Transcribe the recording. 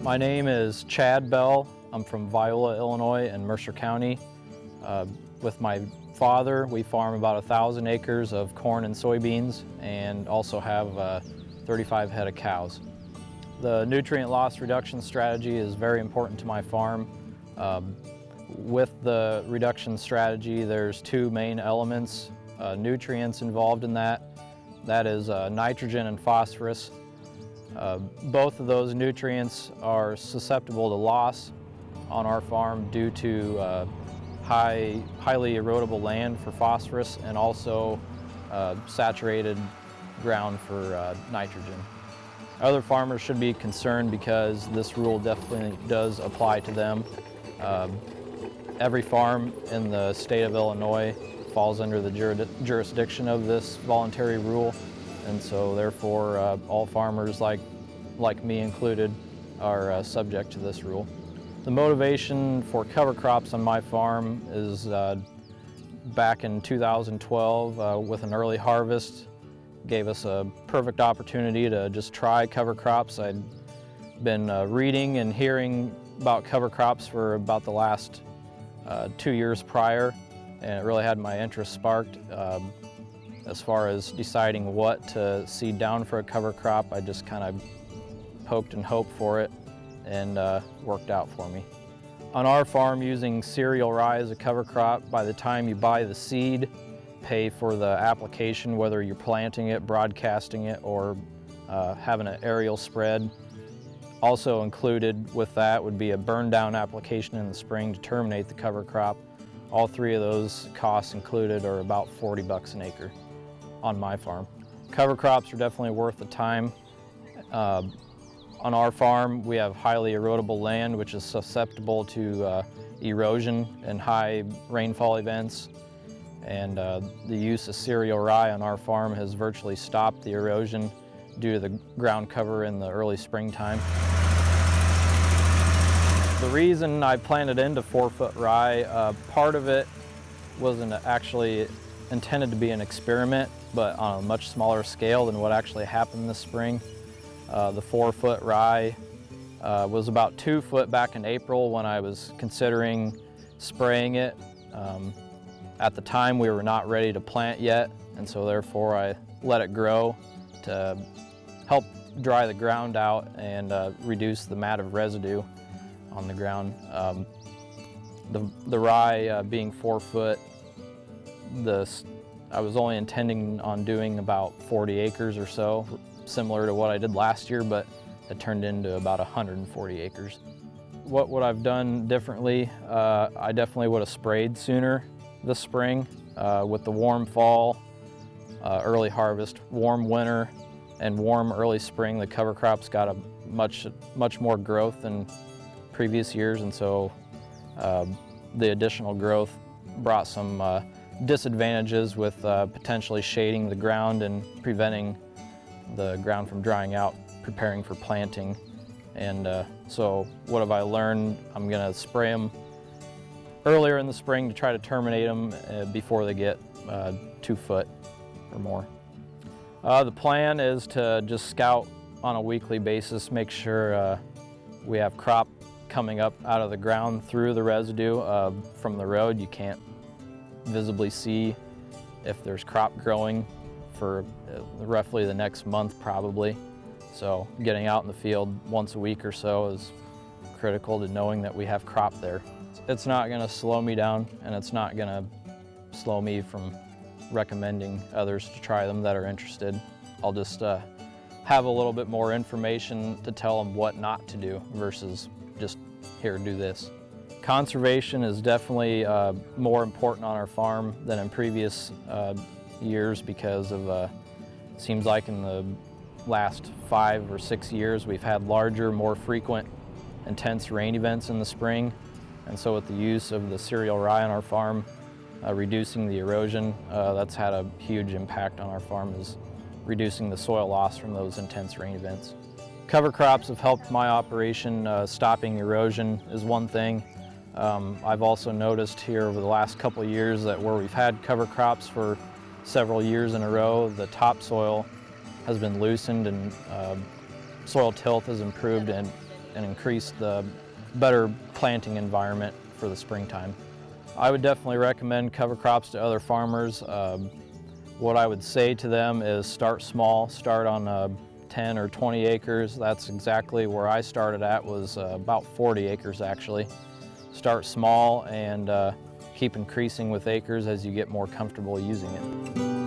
My name is Chad Bell. I'm from Viola, Illinois in Mercer County. With my father, we farm about 1,000 acres of corn and soybeans and also have 35 head of cows. The nutrient loss reduction strategy is very important to my farm. With the reduction strategy, there's two main elements, nutrients involved in that. That is nitrogen and phosphorus. Both of those nutrients are susceptible to loss on our farm due to highly erodible land for phosphorus and also saturated ground for nitrogen. Other farmers should be concerned because this rule definitely does apply to them. Every farm in the state of Illinois falls under the jurisdiction of this voluntary rule, and so therefore all farmers like me included are subject to this rule. The motivation for cover crops on my farm is back in 2012 with an early harvest gave us a perfect opportunity to just try cover crops. I'd been reading and hearing about cover crops for about the last 2 years prior, and it really had my interest sparked. As far as deciding what to seed down for a cover crop, I just kind of poked and hoped for it, and worked out for me. On our farm, using cereal rye as a cover crop, by the time you buy the seed, pay for the application, whether you're planting it, broadcasting it, or having an aerial spread. Also included with that would be a burn down application in the spring to terminate the cover crop. All three of those costs included are about $40 an acre on my farm. Cover crops are definitely worth the time. On our farm, we have highly erodible land, which is susceptible to erosion and high rainfall events. And the use of cereal rye on our farm has virtually stopped the erosion due to the ground cover in the early springtime. The reason I planted into 4-foot rye, part of it wasn't actually intended to be an experiment, but on a much smaller scale than what actually happened this spring. The 4-foot rye was about 2 foot back in April when I was considering spraying it. At the time, we were not ready to plant yet, and so therefore I let it grow to help dry the ground out and reduce the mat of residue on the ground. The rye being 4 foot, I was only intending on doing about 40 acres or so, similar to what I did last year, but it turned into about 140 acres. What would I've done differently? I definitely would have sprayed sooner this spring. With the warm fall, early harvest, warm winter, and warm early spring, the cover crops got a much more growth than previous years, and so the additional growth brought some disadvantages with potentially shading the ground and preventing the ground from drying out, preparing for planting. And so what have I learned? I'm gonna spray them earlier in the spring to try to terminate them before they get 2 foot or more. The plan is to just scout on a weekly basis, make sure we have crop coming up out of the ground through the residue. From the road, you can't visibly see if there's crop growing for roughly the next month probably. So getting out in the field once a week or so is critical to knowing that we have crop there. It's not going to slow me down, and it's not going to slow me from recommending others to try them that are interested. I'll just have a little bit more information to tell them what not to do versus just, here, do this. Conservation is definitely more important on our farm than in previous years because of, it seems like in the last 5 or 6 years we've had larger, more frequent, intense rain events in the spring. And so with the use of the cereal rye on our farm, reducing the erosion, that's had a huge impact on our farm, is reducing the soil loss from those intense rain events. Cover crops have helped my operation. Stopping erosion is one thing. I've also noticed here over the last couple of years that where we've had cover crops for several years in a row, the topsoil has been loosened and soil tilth has improved, and and increase the better planting environment for the springtime. I would definitely recommend cover crops to other farmers. What I would say to them is start small, start on 10 or 20 acres. That's exactly where I started at, was about 40 acres actually. Start small and keep increasing with acres as you get more comfortable using it.